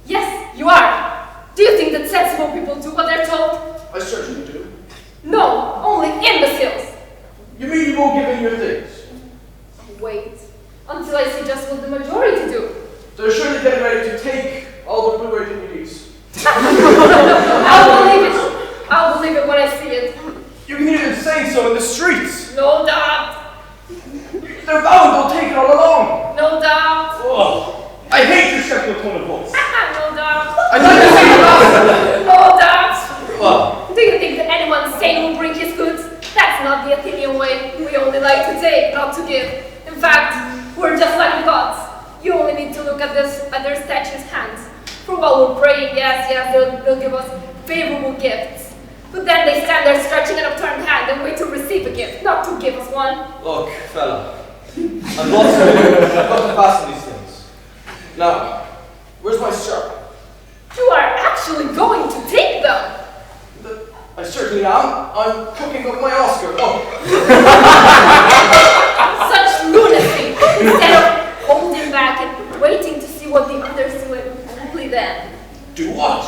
Yes, you are. Do you think that sensible people do what they're told? I certainly do. No, only imbeciles. You mean you won't give in your things? Wait, until I suggest what the majority do. They're surely getting ready to take all the Blu-ray DVDs. I'll believe it when I see it. You can hear them saying so in the streets. No doubt. They're bound they'll take it all along. No doubt. Oh, I hate your sexual tone of voice. No doubt. I'd like to see about No doubt. Well, Do you think that anyone sane will bring his goods? That's not the Athenian way. We only like to take, not to give. In fact, we're just like the gods. You only need to look at their statues' hands. For while we're praying, yes, they'll give us favorable gifts. But then they stand there stretching an upturned hand and wait to receive a gift, not to give us one. look, fella. I'm lots of I've got to fasten these things. Now, where's my strap? You are actually going to take them. I certainly am. I'm cooking up my Oscar. Oh. Such lunacy. Instead of holding back and waiting to see what the others do, only then. Do what?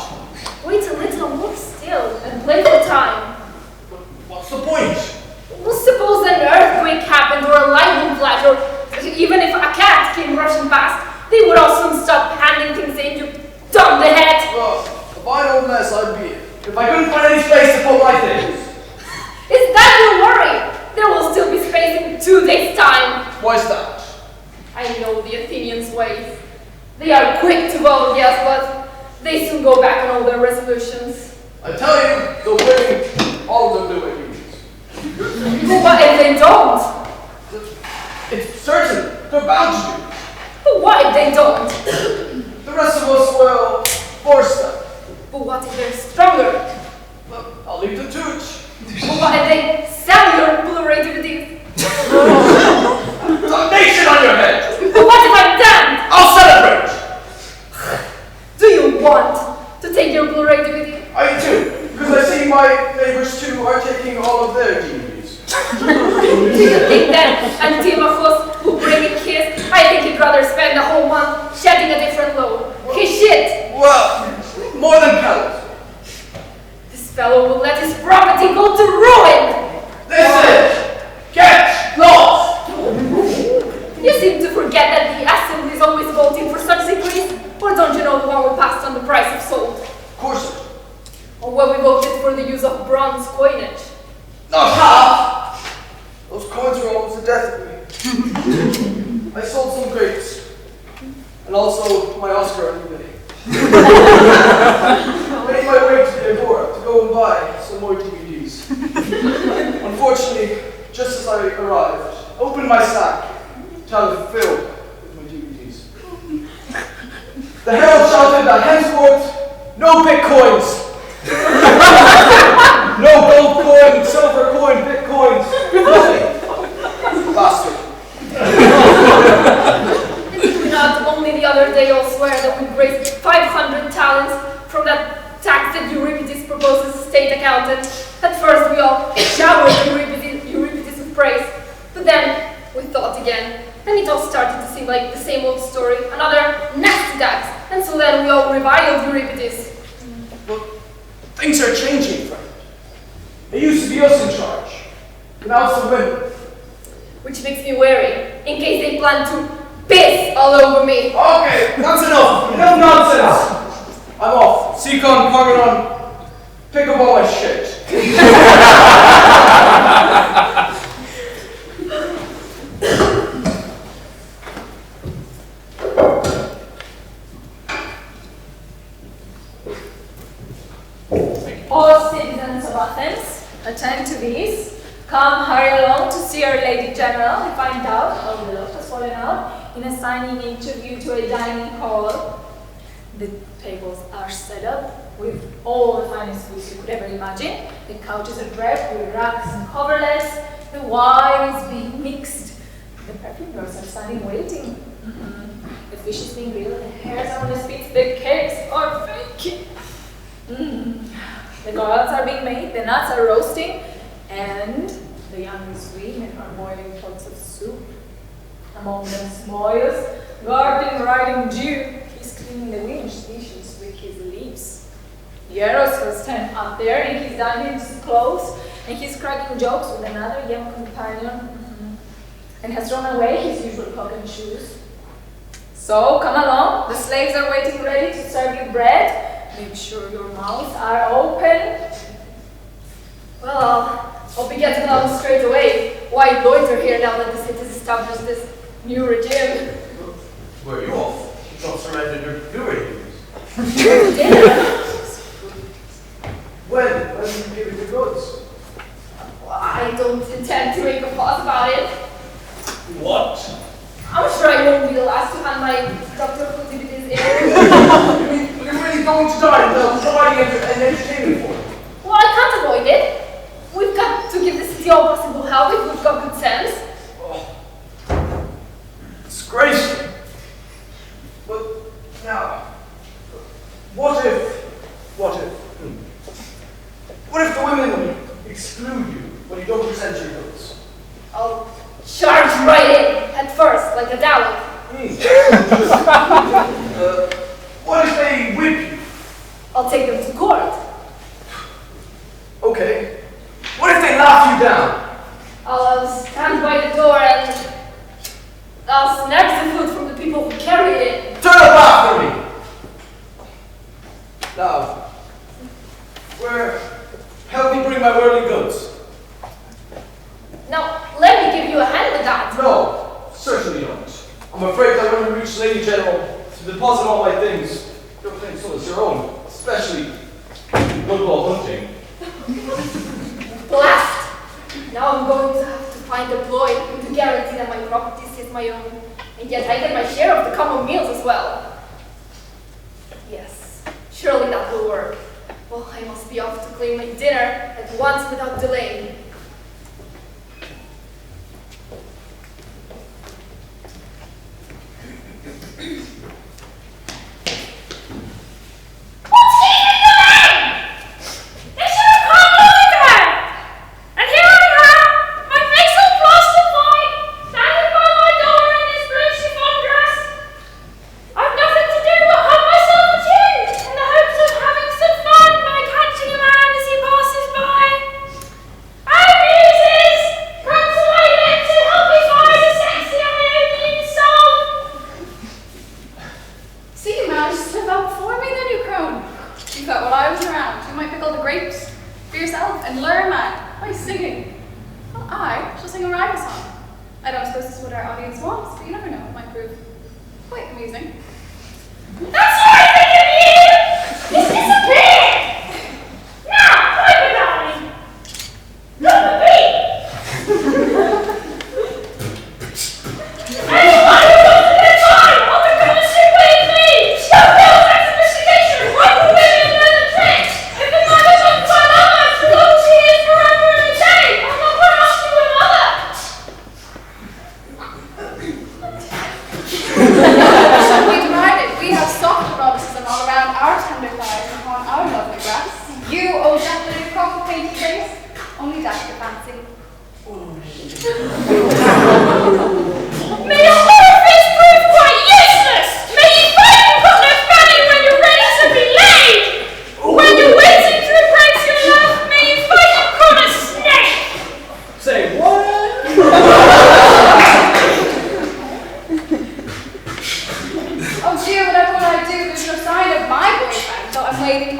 Wait a little more still and play for time. What's the point? Well, suppose an earthquake happened or a lightning flash or even if a cat came rushing past, they would all soon stop handing things in, you dumb the head. Well, a fine old mess I'd be in if I couldn't find any space to put my things. Is that your worry? There will still be space in 2 days' time. Why's that? I know the Athenians' ways. They are quick to vote, yes, but they soon go back on all their resolutions. I tell you, they'll bring all the Blu-ray DVDs. But what if they don't? It's certain. They're bound to do. But what if they don't? The rest of us will force them. But what if they're stronger? Well, I'll leave them to it. But what if they sell your Blu-ray DVDs? Damnation on your head! But what if I'm damned? I'll celebrate! Do you want to take your Blu-ray DVD? I do, because I see my neighbors too are taking all of their DVDs. Do you think that Antimachus will bring a kiss? I think he'd rather spend the whole month shedding a different load. His shit! Well, more than callous. This fellow will let his property go to ruin! Listen! Get lost! You seem to forget that the Assembly is always voting for such decrees. Or don't you know the one we passed on the price of salt? Of course. Or when we voted for the use of bronze coinage? Not half! Those coins were almost the death of me. I sold some grapes. And also my Oscar on eBay. I made my way to the Dora to go and buy some more DVDs. Unfortunately, just as I arrived, I opened my sack to have it filled with my DVDs. The Herald shouted that henceforth, no Bitcoins! No gold coin, silver coin, Bitcoins, nothing. Bastard. Did we not only the other day all swear that we'd raise 500 talents from that tax that Euripides proposes as state accountant? At first we all showered Euripides with praise, but then we thought again, and it all started to seem like the same old story, another nasty tax, and so then we all reviled Euripides. But things are changing, friend. It used to be us in charge, but now it's the women. Which makes me wary, in case they plan to piss all over me. Okay, that's enough. Enough nonsense. I'm off. Seacon, Parmenon, pick up all my shit. All citizens of Athens, attend to these. Come, hurry along to see our Lady General and find out how the lot has fallen out in assigning interview to a dining hall. The tables are set up with all the finest foods you could ever imagine. The couches are draped with rugs and coverlets. The wine is being mixed. The perfumers are standing waiting. The fish is being grilled, the hares are on the spits, the cakes are baking. The garlands are being made, the nuts are roasting, and the youngest women are boiling pots of soup. Among them smiles, garden riding Jew. He's cleaning the women's dishes with his lips. Eros will stand up there in his dining clothes, and he's cracking jokes with another young companion, and has thrown away his usual coat and shoes. So come along, the slaves are waiting ready to serve you bread. Make sure your mouths are open. Well, I'll be getting along straight away. Why loiter here now that the city's established this new regime? Where are you off? You not surrendered your blue radios. When will you give it the goods? I don't intend to make a fuss about it. What? I'm sure I won't be the last to hand my doctoral activities in. You're really going to die without providing an entertainment for it. Well, I can't avoid it. We've got to give the city all possible help if we've got good sense. Oh. Disgraceful. But now, what if the women exclude you when you don't present your goods? I'll charge right in, at first, like a dowry. What if they whip you? I'll take them to court. Okay. What if they laugh you down? I'll stand by the door and I'll snatch the food from the people who carry it. Turn up after me! Now, help me bring my worldly goods. Now, let me give you a hand with that. No, certainly not. I'm afraid that when we reach Lady General to deposit all my things, your things so as your own, especially football hunting. Blast! Now I'm going to have to find a ploy to guarantee that my property is my own, and yet I get my share of the common meals as well. Yes, surely that will work. Well, I must be off to claim my dinner at once without delay. Waiting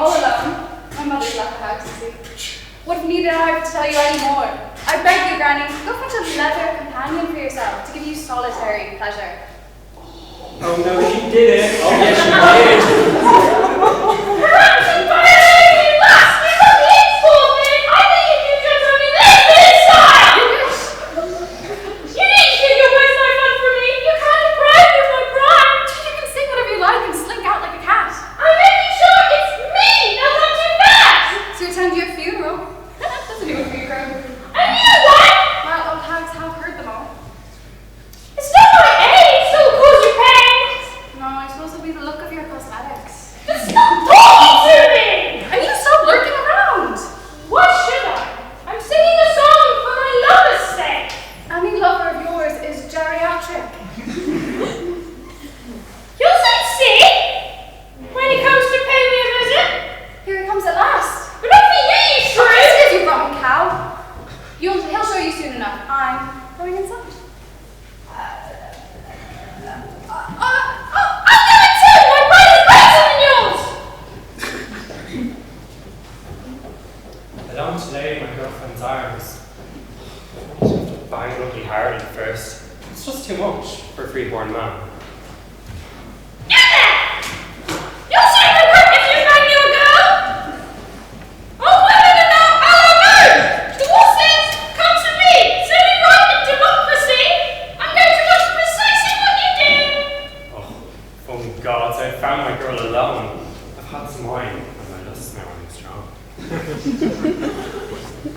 Annie, go fetch a leather companion for yourself to give you solitary pleasure. Oh no, she did it. Oh yes, she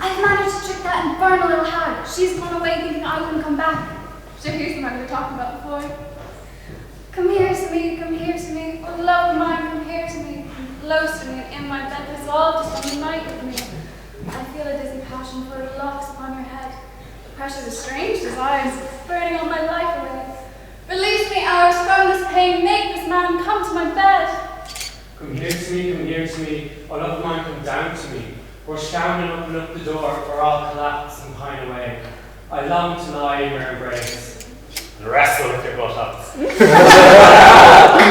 I've managed to trick that infernal little hag. She's gone away thinking I can come back. So here's the man we were talking about before. Come here to me, oh love of mine, come here to me. Close to me and in my bed, resolved to spend the night with me. I feel a dizzy passion for the locks upon your head. The pressure of strange desires, burning all my life away. Release me, hours from this pain, make this man come to my bed. Come here to me, oh love of mine, come down to me. Rush down and open up the door, or I'll collapse and pine away. I long to lie in your embrace. And wrestle with your buttocks. Come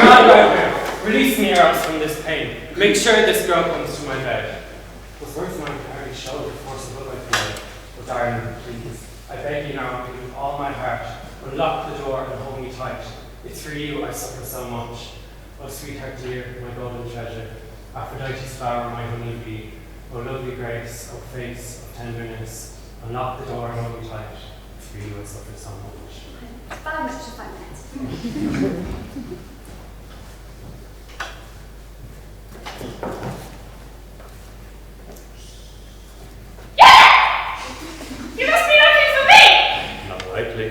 on, right now. Release me, Eros, from this pain. Make sure this girl comes to my bed. Was worth my carry shoulder, forcible I feel. But darling, please, I beg you now, with all my heart, unlock the door and hold me tight. It's for you I suffer so much. Oh, sweetheart dear, my golden treasure. Aphrodite's flower, my honey bee. Oh, lovely grace, oh, face of tenderness. Unlock the door and hold me tight. For you I suffer so much. 5 minutes to 5 minutes. You must be looking for me! Not likely.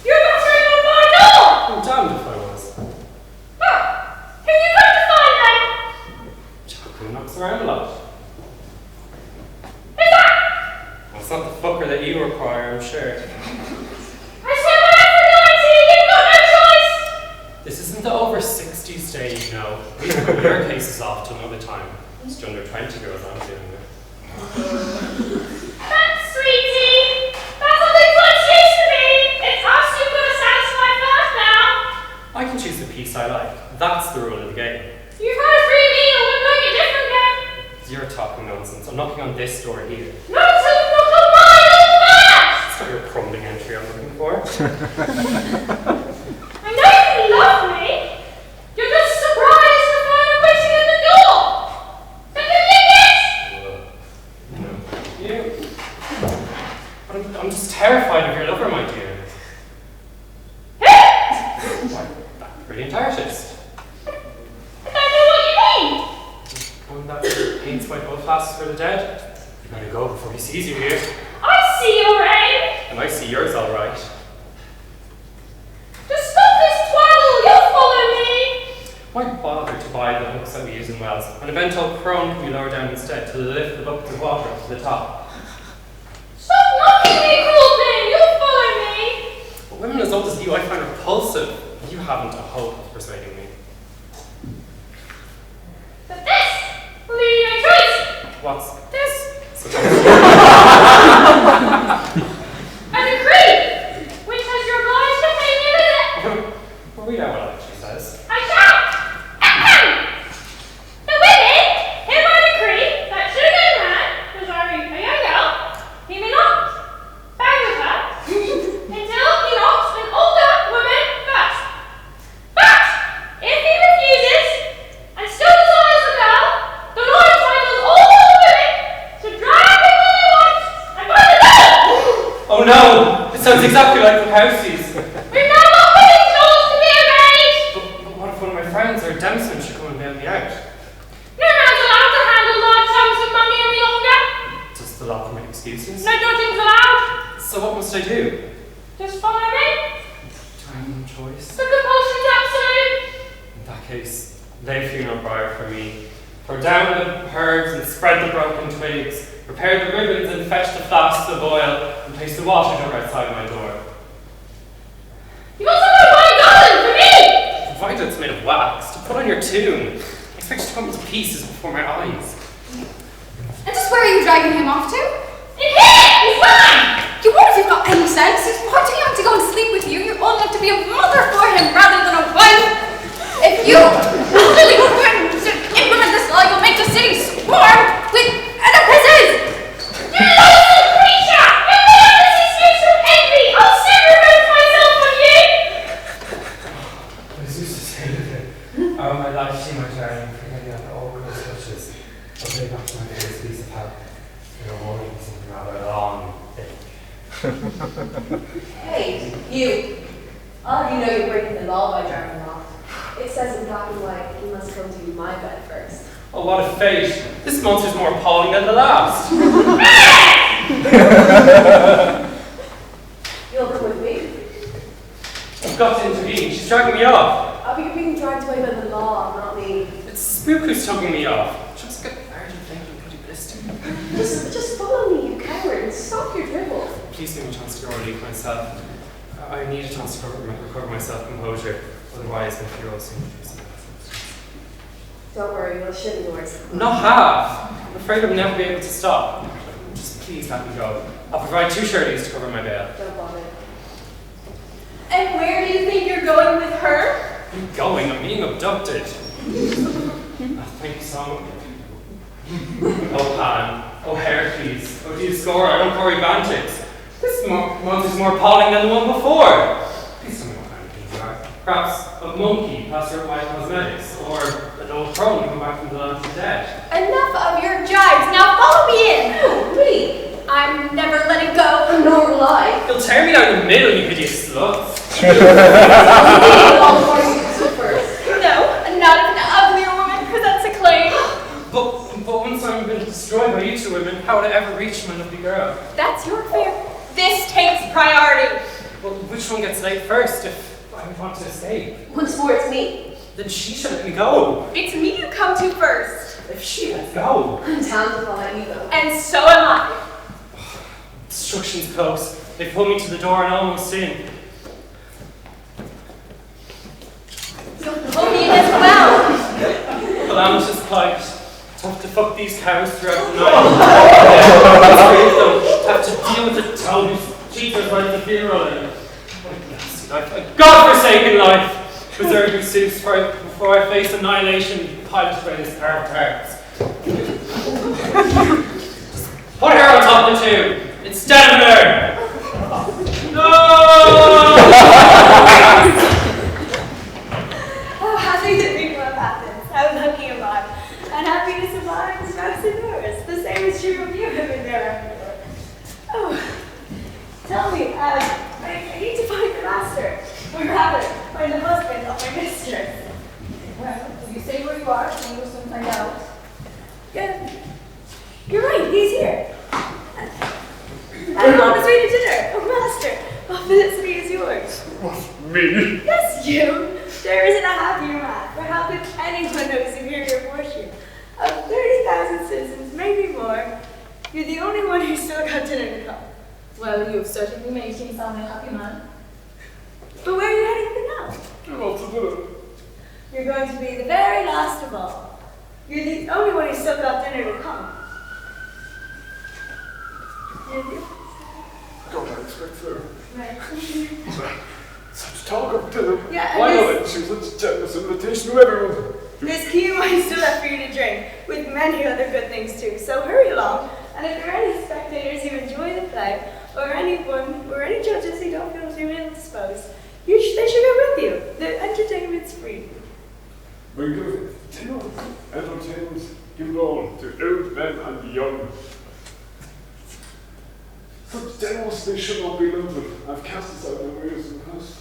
You're knocking on my door! I'm damned if I was. Well, who you going to find then? Jack who knocks around a lot. Who's that? Well, it's not the fucker that you require, I'm sure. I said my Aphrodite, you've got no choice! This isn't the over 60 stage, no. We can put your cases off till another time. It's the under 20 girls I'm dealing with. Thanks, sweetie! That's what the clutch used to be! It's us who've got to satisfy first now! I can choose the piece I like. That's the rule of the game. You've had a free meal, wouldn't like a different game! You're talking nonsense. I'm knocking on this door here. Not until you knock on mine all fast! It's not your crumbling entry I'm looking for. I know you love me! You're just surprised to find a waiting at the door! So give me a kiss! No. You. But I'm just terrified of your lover, my dear. Why, that brilliant artist. I don't know what you mean! One that paints white both glasses for the dead. You better go before he sees you here. I see your aim! And I see yours all right. Just stop this twaddle, you'll follow me! Why bother to buy the hooks that we use in wells? An eventual crone can be lowered down instead to lift the bucket of water up to the top. Stop knocking me, cruel thing, you'll follow me! But women as old as you I find repulsive. You haven't a hope of persuading me. But this will leave you no choice! What's This! so A decree! Which has your obliged to pay me a visit! well, we know what it actually says. I shall! Ahem! The women, hereby decree that should a young man desiring a young girl, he may not, Oh no! It sounds exactly like the houses. We're not willing to be obeyed! But what if one of my friends or Demson should come and bail me out? You're not allowed to handle large sums of money any longer. Does the law permit excuses? No dodging's allowed. So what must I do? Just follow me. Time and choice. The compulsion's absolute. In that case, lay a funeral pyre for me. Throw down the herbs and spread the broken twigs. Prepare the ribbons and fetch the flasks of oil and place the water jug outside my door. You also got to buy a dozen for me. Provided it's made of wax to put on your tomb. I expect it to come to pieces before my eyes. And just where are you dragging him off to? In here! He's mine! You wonder if you've got any sense. He's far too young to go and sleep with you. You're old enough to be a mother for him rather than a wife. If you really want to implement this law, you'll make the city swarm with edifices. You loathsome creature! You made up this excuse from envy! I'll soon revenge myself on you! I was used to say that all my life, she, my darling, forgetting out all close touches. I'll take back to my biggest piece of help. You're worrying something rather long. Hey, you. Oh, you know you're breaking the law by driving off. It says in black and white, you must come to my bed first. Oh, what a fate! This monster's more appalling than the last. You'll come with me. I've got to intervene. She's dragging me off. I'll be being dragged away by the law, not me. It's the spook who's tugging me off. Just get ardent thinking pretty blistered. Just follow me, you coward, and stop your dribble. Please give me a chance to go relieve myself. I need a chance to recover my self-composure. Otherwise, my fear will soon be some. Don't worry, we'll shut the doors. Not half. I'm afraid I'll never be able to stop. Just please let me go. I'll provide 2 sureties to cover my bail. Don't bother. And where do you think you're going with her? I'm going. I'm being abducted. Oh, thank you so much. Oh, Pan. Oh, Heracles. Oh, Dioscora. Oh, Corybantics. This month is more appalling than the one before. Please tell me what kind of things are. Perhaps a monkey, passer of white cosmetics, or an old crone who come back from the land of the dead. Enough of your jibes. Now follow me in. Oh, me? I'm never letting go. Nor will I. You'll tear me down the middle, you hideous slut. I'll warn you first. No, not if an uglier woman presents a claim. But once I'm been destroyed by you 2 women, how would I ever reach my lovely girl? That's your affair. This takes priority. Well, which one gets laid first if I want to escape? Once more, it's me. Then she should let me go. It's me you come to first. If she lets go. I'm talented, I'll let you go. And so am I. Destruction's close. They pulled me to the door and almost in. You'll pull me in as well. Calamitous plight. Tough to fuck these cows throughout the night. Have to deal with the town whose cheaters like the funeral and a godforsaken life. Preserve your suits before I face annihilation piloted by this pair of tarts. Put Herald on the tomb. It's Denver! No! How happy that people have Athens. How lucky am I. And happiness of mine is Praxagora. The same is true of you living there. Oh, tell me, I need to find the master, or rather, find the husband of my mistress. Well, will you say where you are and you will soon find out? Yeah, you're right, he's here. I'm on his way to dinner. Oh, master, what felicity is yours? What, me? Yes, you. There isn't a happier man, for how could anyone know superior fortune? Of 30,000 citizens, maybe more, you're the only one who's still got dinner to come. Well, you have certainly made him sound a happy man. But where are you heading for now? What's the dinner? You're going to be the very last of all. You're the only one who's still got dinner to come. God, I expect so. Right. Such talk of dinner. Yeah, Why and not choose such a generous invitation to everyone? There's Keane wine still left for you to drink, with many other good things too. So hurry along, and if there are any spectators who enjoy the play, or anyone, or any judges who don't feel too ill disposed, they should go with you. The entertainment's free. We give dinner, entertainment, give it all to old men and young. Such devils they should not be loved. I've cast aside my ways in the past.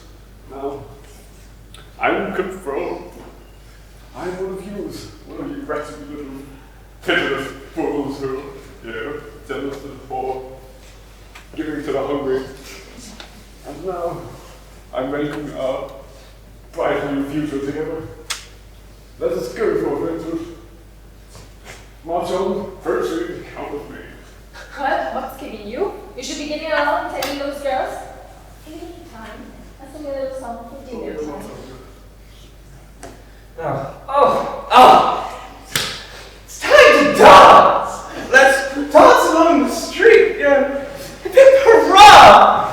Now, I'm confirmed. I'm one of you wretched little pitiless fools who, jealous to the poor, giving to the hungry. And now, I'm making a bright new future together. Let us go for adventures. March on, virtue, count with me. Well, what's keeping you? You should be getting along and telling those girls. In the meantime, I'll sing a little song for dinner time. It's time to dance! Let's dance along the street, a bit hurrah!